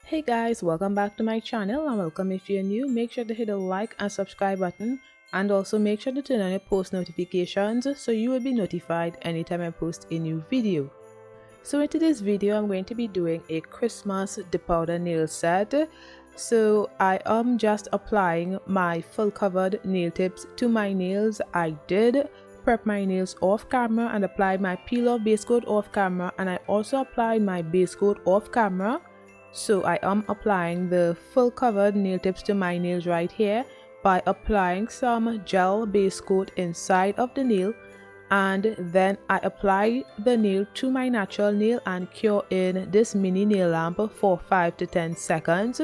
Hey guys, welcome back to my channel and welcome if you're new. Make sure to hit the like and subscribe button and also make sure to turn on your post notifications so you will be notified anytime I post a new video. So in today's video, I'm going to be doing a Christmas depowder nail set. So I am just applying my full covered nail tips to my nails. I did prep my nails off camera and applied my peel off base coat off camera, and I also applied my base coat off camera. So I am applying the full covered nail tips to my nails right here by applying some gel base coat inside of the nail, and then I apply the nail to my natural nail and cure in this mini nail lamp for 5 to 10 seconds.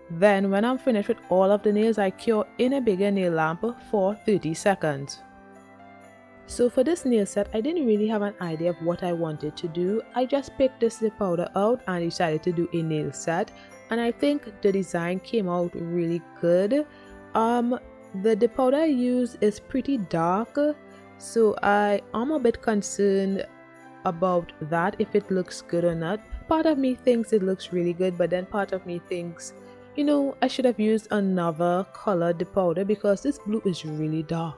Then when I'm finished with all of the nails, I cure in a bigger nail lamp for 30 seconds. So for this nail set, I didn't really have an idea of what I wanted to do. I just picked this powder out and decided to do a nail set, and I think the design came out really good. The powder I used is pretty dark, so I am a bit concerned about that, if it looks good or not. Part of me thinks it looks really good, but then part of me thinks, I should have used another color powder because this blue is really dark.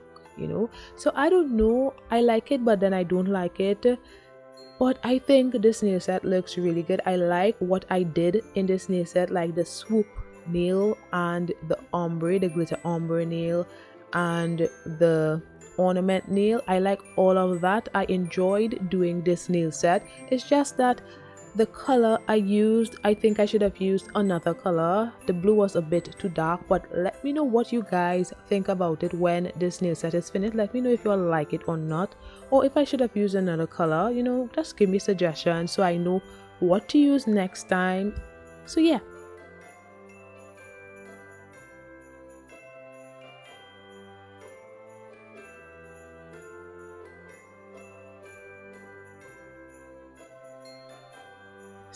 So I don't know, I like it but then I don't like it, but I think this nail set looks really good. I like what I did in this nail set, like the swoop nail and the ombre, the glitter ombre nail, and the ornament nail. I like all of that. I enjoyed doing this nail set. It's just that the color I used, I think I should have used another color. The blue was a bit too dark, but let me know what you guys think about it when this nail set is finished. Let me know if you like it or not, or if I should have used another color. Just give me suggestions so I know what to use next time. So yeah.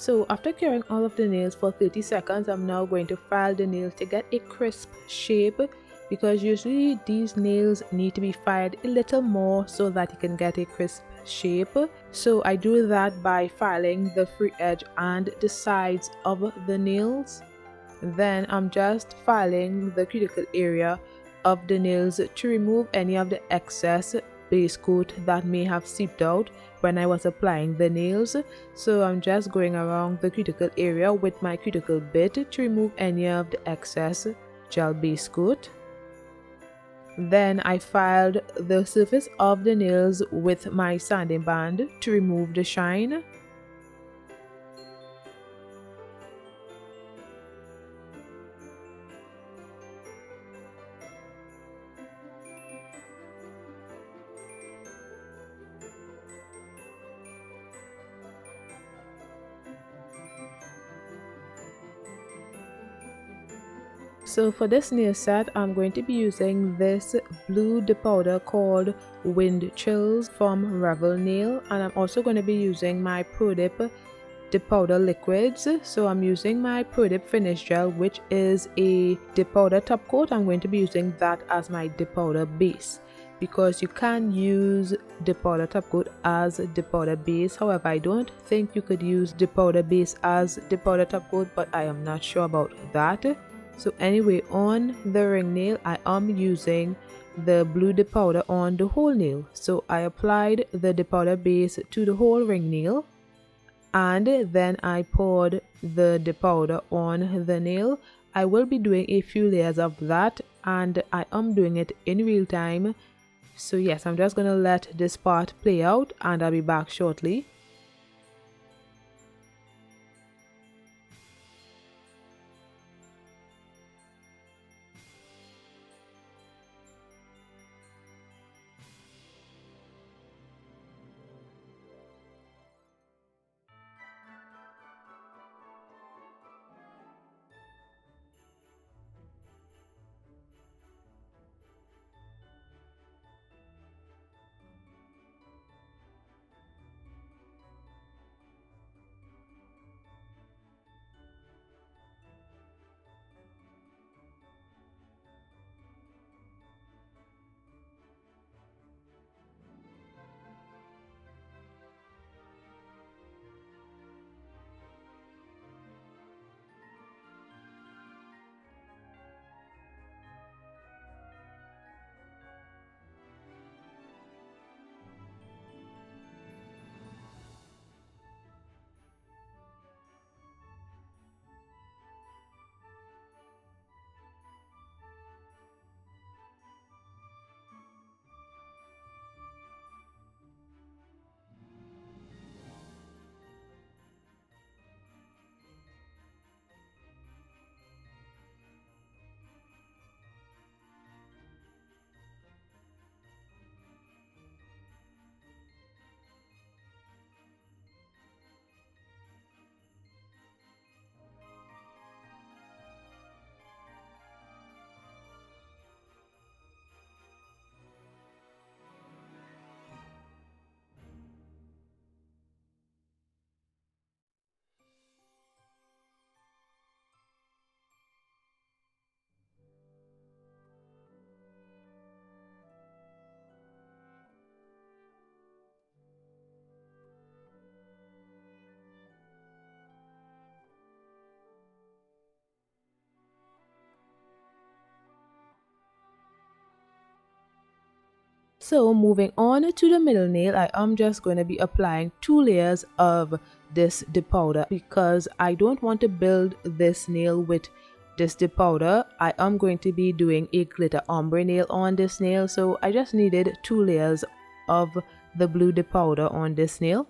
So after curing all of the nails for 30 seconds, I'm now going to file the nails to get a crisp shape, because usually these nails need to be filed a little more so that you can get a crisp shape. So I do that by filing the free edge and the sides of the nails. Then I'm just filing the cuticle area of the nails to remove any of the excess base coat that may have seeped out when I was applying the nails. So I'm just going around the cuticle area with my cuticle bit to remove any of the excess gel base coat. Then I filed the surface of the nails with my sanding band to remove the shine. So for this nail set, I'm going to be using this blue powder called Wind Chills from Revel Nail, and I'm also going to be using my ProDip powder liquids. So I'm using my ProDip finish gel, which is a powder top coat. I'm going to be using that as my powder base, because you can use powder top coat as powder base. However, I don't think you could use powder base as powder top coat, but I am not sure about that. So anyway, on the ring nail, I am using the blue powder on the whole nail. So I applied the powder base to the whole ring nail, and then I poured the powder on the nail. I will be doing a few layers of that, and I am doing it in real time. So yes, I'm just gonna let this part play out and I'll be back shortly. So moving on to the middle nail, I am just going to be applying 2 layers of this dip powder because I don't want to build this nail with this dip powder. I am going to be doing a glitter ombre nail on this nail, so I just needed 2 layers of the blue dip powder on this nail.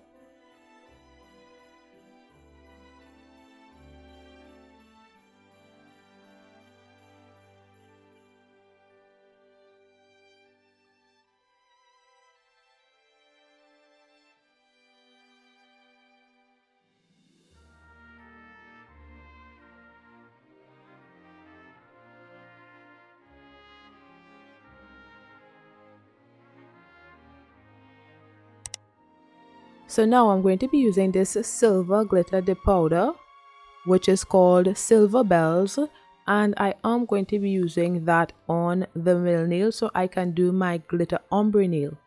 So now I'm going to be using this silver glitter dip powder, which is called Silver Bells, and I am going to be using that on the middle nail so I can do my glitter ombre nail.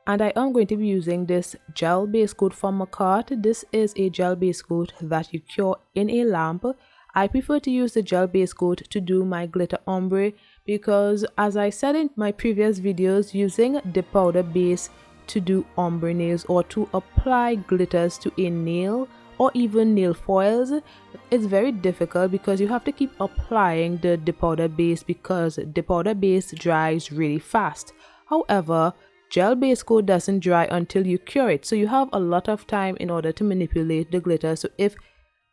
And I am going to be using this gel base coat from Macart. This is a gel base coat that you cure in a lamp. I prefer to use the gel base coat to do my glitter ombre because, as I said in my previous videos, using dip powder base to do ombre nails or to apply glitters to a nail or even nail foils, it's very difficult because you have to keep applying the dip powder base because dip powder base dries really fast. However, gel base coat doesn't dry until you cure it, so you have a lot of time in order to manipulate the glitter. So if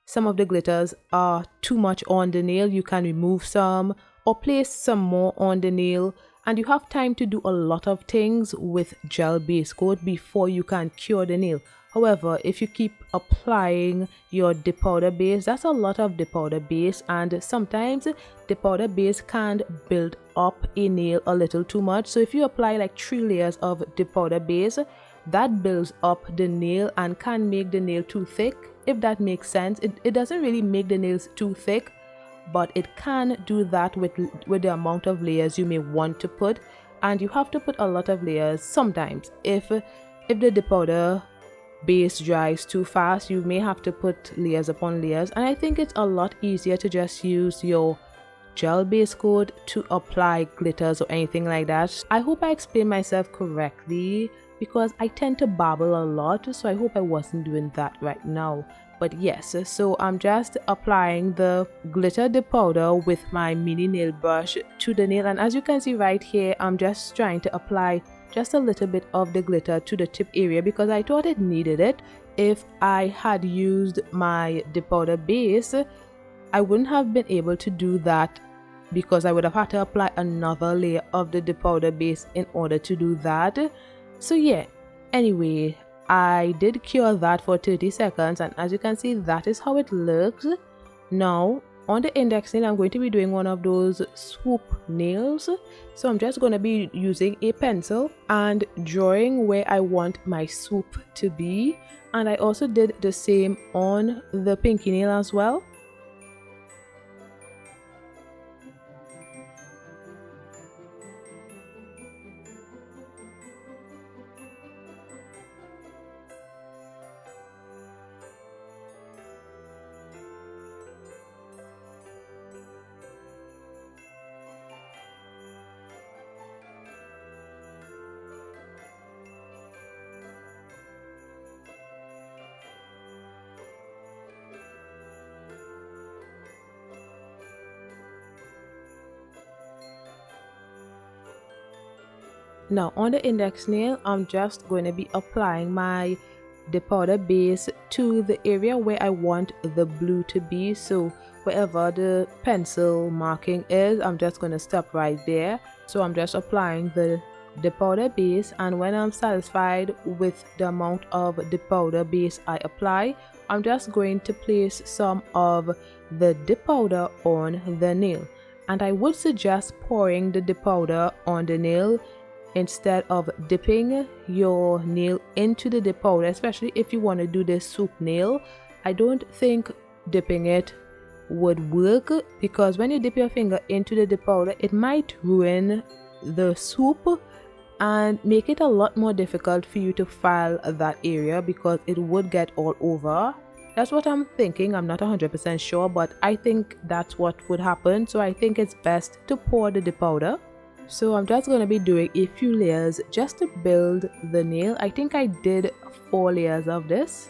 some of the glitters are too much on the nail, you can remove some or place some more on the nail, and you have time to do a lot of things with gel base coat before you can cure the nail. However, if you keep applying your dip powder base, that's a lot of dip powder base, and sometimes dip powder base can build up a nail a little too much. So if you apply like 3 layers of dip powder base, that builds up the nail and can make the nail too thick, if that makes sense. It doesn't really make the nails too thick, but it can do that with the amount of layers you may want to put, and you have to put a lot of layers sometimes. If the dip powder base dries too fast, you may have to put layers upon layers, and I think it's a lot easier to just use your gel base coat to apply glitters or anything like that. I hope I explained myself correctly because I tend to babble a lot, so I hope I wasn't doing that right now. But yes, so I'm just applying the glitter dip powder with my mini nail brush to the nail, and as you can see right here, I'm just trying to apply just a little bit of the glitter to the tip area because I thought it needed it. If I had used my dip powder base, I wouldn't have been able to do that because I would have had to apply another layer of the dip powder base in order to do that. So yeah, anyway, I did cure that for 30 seconds, and as you can see, that is how it looks. Now on the index nail, I'm going to be doing one of those swoop nails. So I'm just going to be using a pencil and drawing where I want my swoop to be, and I also did the same on the pinky nail as well. Now on the index nail, I'm just going to be applying my dip powder base to the area where I want the blue to be. So wherever the pencil marking is, I'm just going to stop right there. So I'm just applying the dip powder base, and when I'm satisfied with the amount of dip powder base I apply, I'm just going to place some of the dip powder on the nail. And I would suggest pouring the dip powder on the nail instead of dipping your nail into the dip powder, especially if you want to do this swoop nail. I don't think dipping it would work because when you dip your finger into the dip powder, it might ruin the swoop and make it a lot more difficult for you to file that area because it would get all over. That's what I'm thinking. I'm not 100% sure, but I think that's what would happen. So I think it's best to pour the dip powder. So I'm just going to be doing a few layers just to build the nail. I think I did 4 layers of this.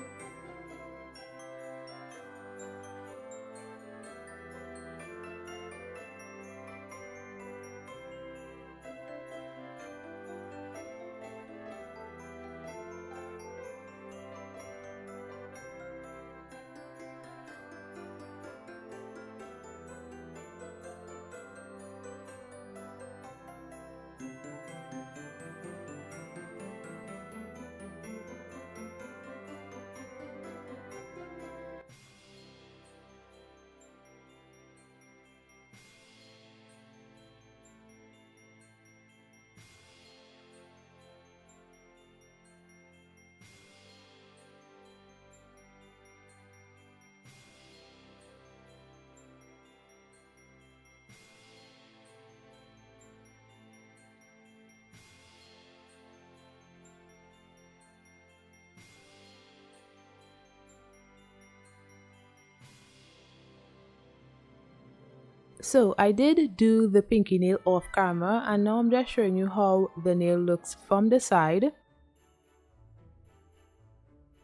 So I did do the pinky nail off camera, and now I'm just showing you how the nail looks from the side.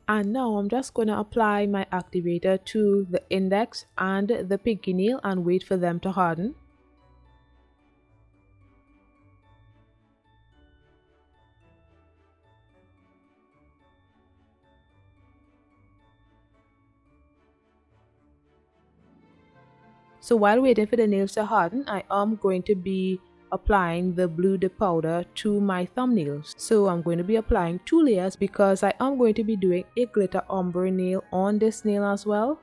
And now I'm just going to apply my activator to the index and the pinky nail and wait for them to harden. So while waiting for the nails to harden, I am going to be applying the blue dip powder to my thumbnails. So I'm going to be applying 2 layers because I am going to be doing a glitter ombre nail on this nail as well.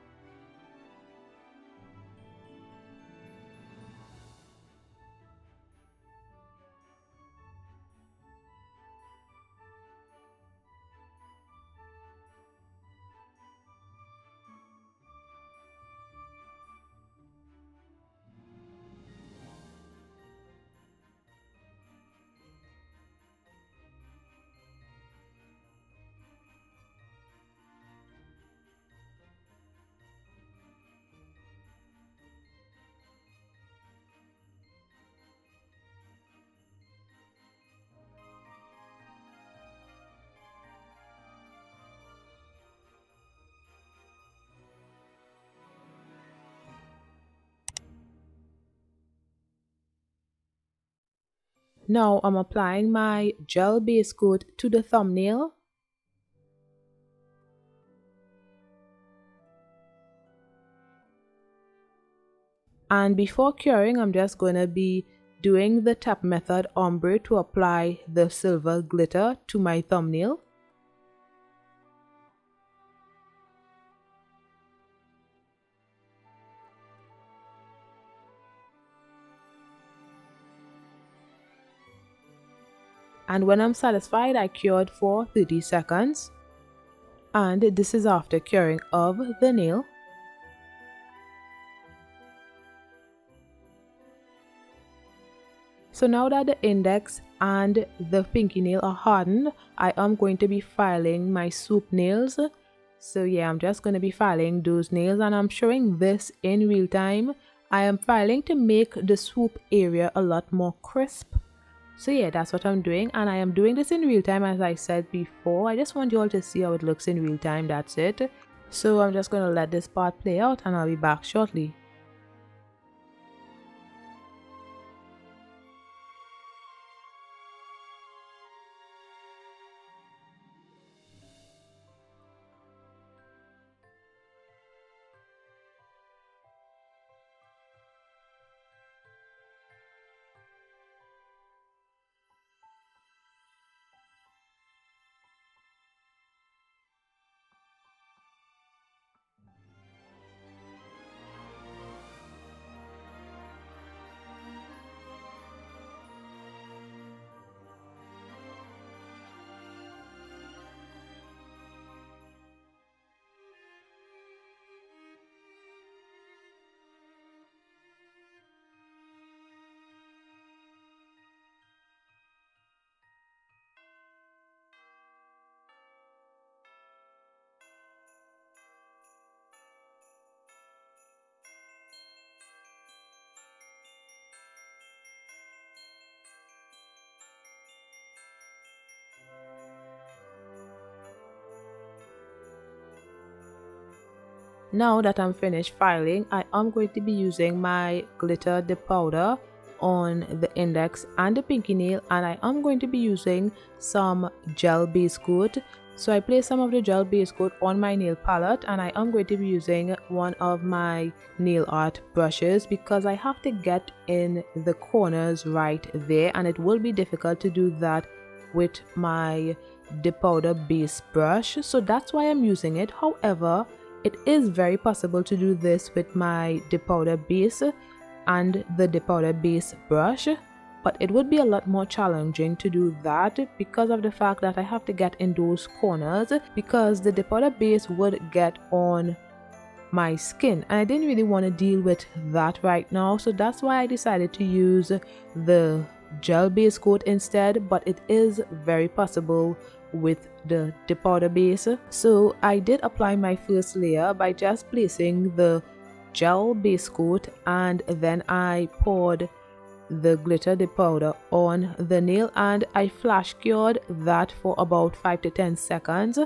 Now I'm applying my gel base coat to the thumbnail. And before curing, I'm just going to be doing the tap method ombre to apply the silver glitter to my thumbnail. And when I'm satisfied, I cured for 30 seconds. And this is after curing of the nail. So now that the index and the pinky nail are hardened, I am going to be filing my Swoop nails. So yeah, I'm just going to be filing those nails, and I'm showing this in real time. I am filing to make the Swoop area a lot more crisp. So yeah, that's what I'm doing, and I am doing this in real time as I said before. I just want you all to see how it looks in real time, that's it. So I'm just going to let this part play out and I'll be back shortly. Now that I'm finished filing, I am going to be using my glitter dip powder on the index and the pinky nail, and I am going to be using some gel base coat. So I place some of the gel base coat on my nail palette, and I am going to be using one of my nail art brushes because I have to get in the corners right there, and it will be difficult to do that with my dip powder base brush. So that's why I'm using it. However, it is very possible to do this with my dip powder base and the dip powder base brush, but it would be a lot more challenging to do that because of the fact that I have to get in those corners, because the dip powder base would get on my skin and I didn't really want to deal with that right now. So that's why I decided to use the gel base coat instead, but it is very possible with the dip powder base. So I did apply my first layer by just placing the gel base coat, and then I poured the glitter dip powder on the nail and I flash cured that for about 5 to 10 seconds.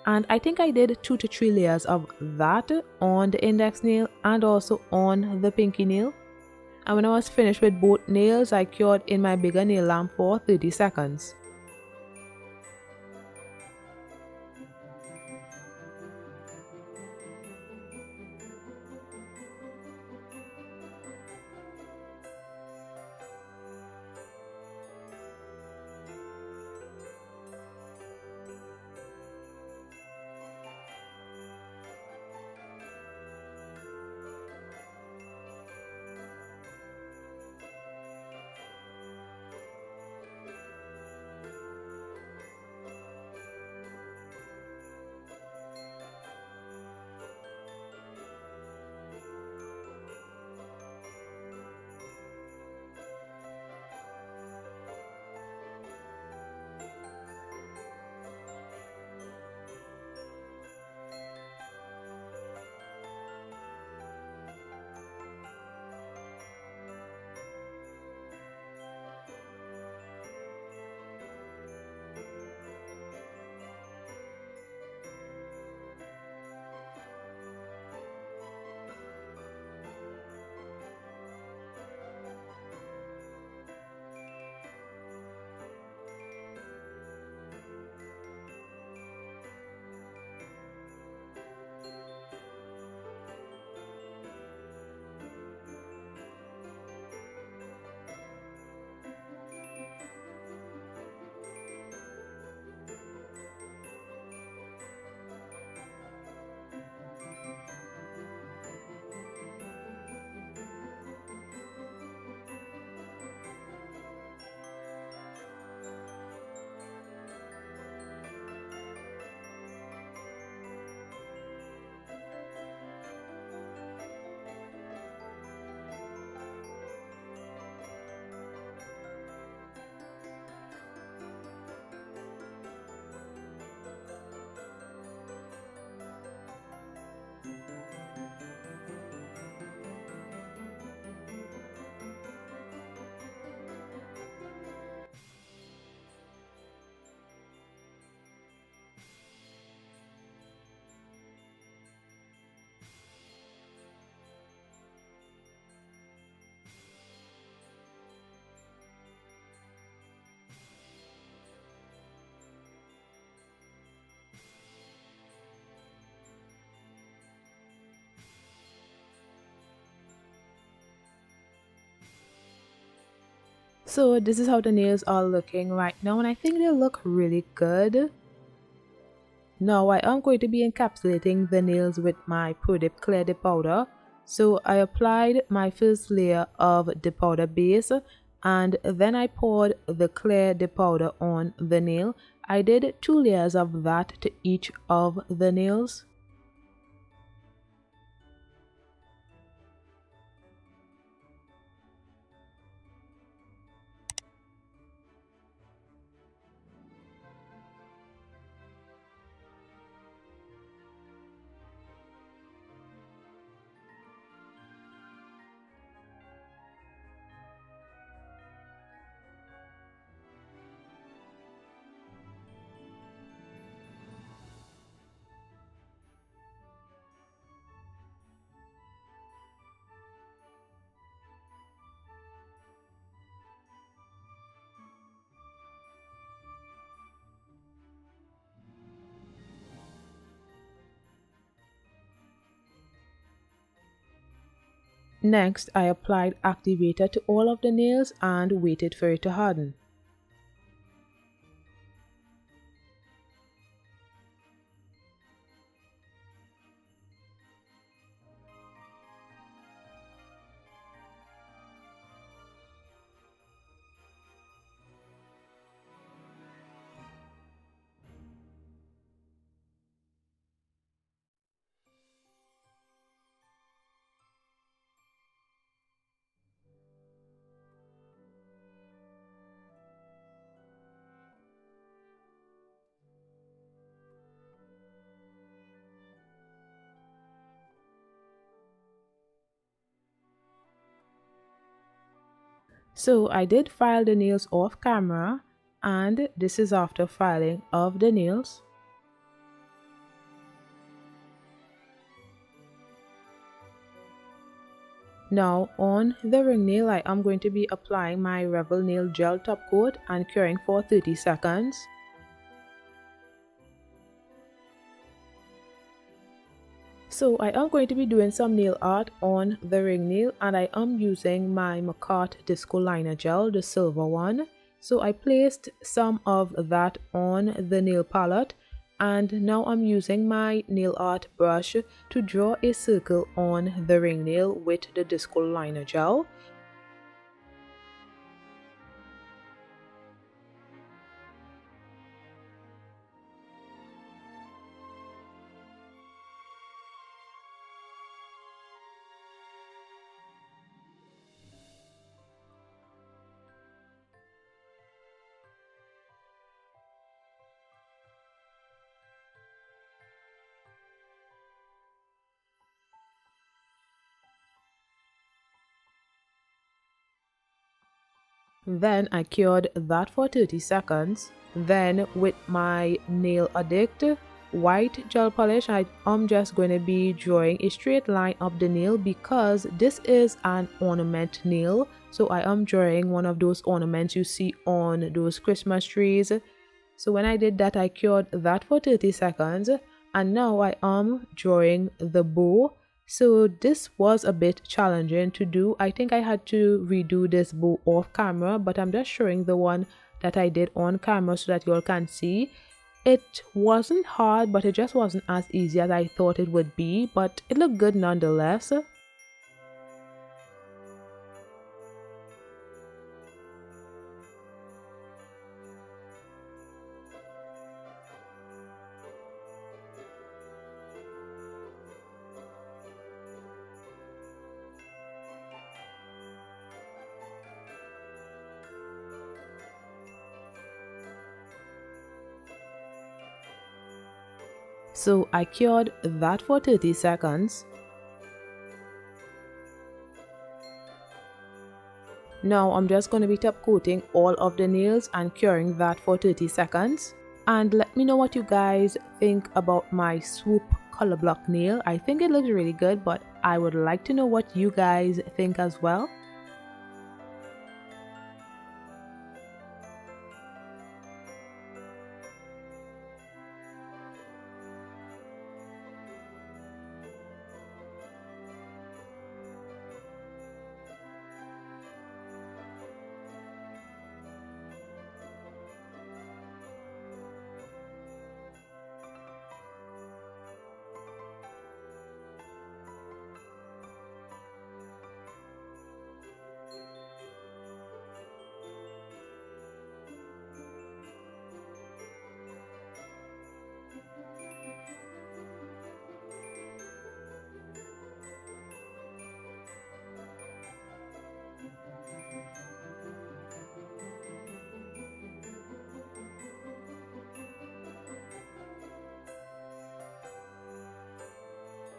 And I think I did 2 to 3 layers of that on the index nail and also on the pinky nail. And when I was finished with both nails, I cured in my bigger nail lamp for 30 seconds. So this is how the nails are looking right now, and I think they look really good. Now I am going to be encapsulating the nails with my ProDip Clear Dip Powder. So I applied my first layer of dip powder base and then I poured the clear dip powder on the nail. I did 2 layers of that to each of the nails. Next, I applied activator to all of the nails and waited for it to harden. So I did file the nails off camera, and this is after filing of the nails. Now on the ring nail, I am going to be applying my Revel Nail Gel Top Coat and curing for 30 seconds. So I am going to be doing some nail art on the ring nail, and I am using my Macart Disco Liner Gel, the silver one. So I placed some of that on the nail palette, and now I'm using my nail art brush to draw a circle on the ring nail with the Disco Liner Gel. Then I cured that for 30 seconds. Then with my Nail Addict white gel polish, I am just going to be drawing a straight line up the nail because this is an ornament nail. So I am drawing one of those ornaments you see on those Christmas trees. So when I did that, I cured that for 30 seconds, and now I am drawing the bow. So this was a bit challenging to do. I think I had to redo this bow off camera, but I'm just showing the one that I did on camera so that you all can see. It wasn't hard, but it just wasn't as easy as I thought it would be, but it looked good nonetheless. So I cured that for 30 seconds. Now I'm just going to be top coating all of the nails and curing that for 30 seconds. And let me know what you guys think about my Swoop color block nail. I think it looks really good, but I would like to know what you guys think as well.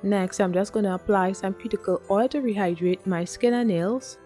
Next, I'm just going to apply some cuticle oil to rehydrate my skin and nails.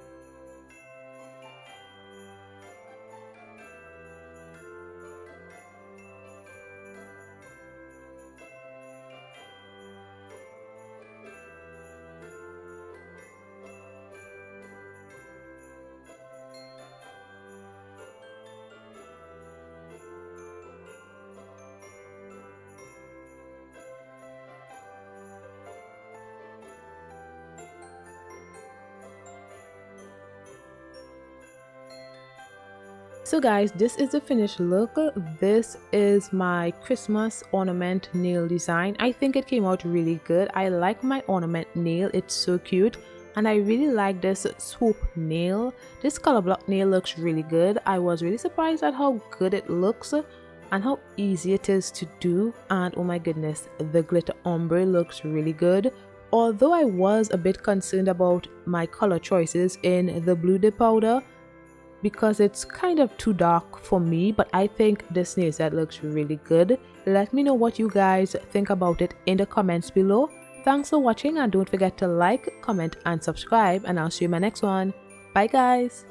So guys, this is the finished look. This is my Christmas ornament nail design. I think it came out really good. I like my ornament nail, it's so cute. And I really like this swoop nail. This color block nail looks really good. I was really surprised at how good it looks and how easy it is to do. And oh my goodness, the glitter ombre looks really good. Although I was a bit concerned about my color choices in the blue dip powder, because it's kind of too dark for me, but I think this nail set looks really good. Let me know what you guys think about it in the comments below. Thanks for watching, and don't forget to like, comment and subscribe, and I'll see you in my next one. Bye guys.